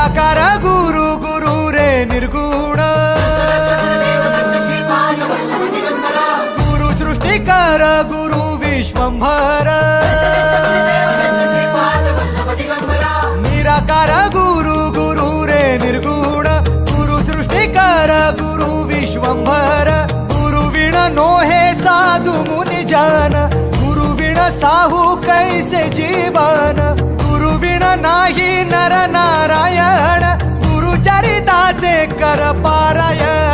निराकार गुरु गुरु रे निर्गुण गुरु सृष्टिकर गुरु विश्वंभर निराकार गुरु गुरु रे निर्गुण गुरु सृष्टिकर गुरु विश्वंभर गुरु विण नोहे साधु मुनि जन गुरु विण साहू कैसे जीवन गुरु विण नाही नर नारायण गुरु चरिताचे कर पारायण